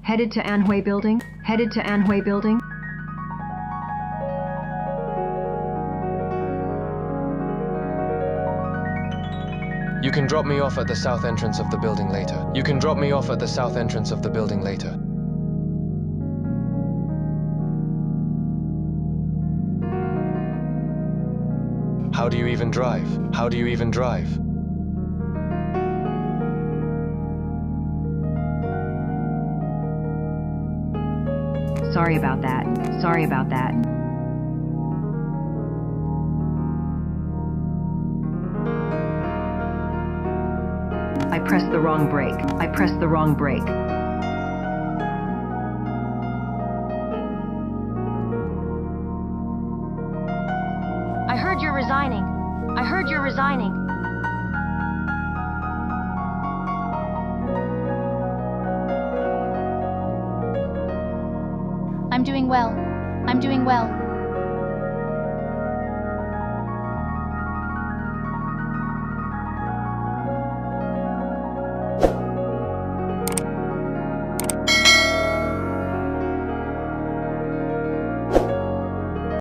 Headed to Anhui Building. Headed to Anhui Building. You can drop me off at the south entrance of the building later. You can drop me off at the south entrance of the building later. How do you even drive? How do you even drive? Sorry about that. Sorry about that. I pressed the wrong brake. I pressed the wrong brake. I heard you're resigning. I heard you're resigning. I'm doing well. I'm doing well.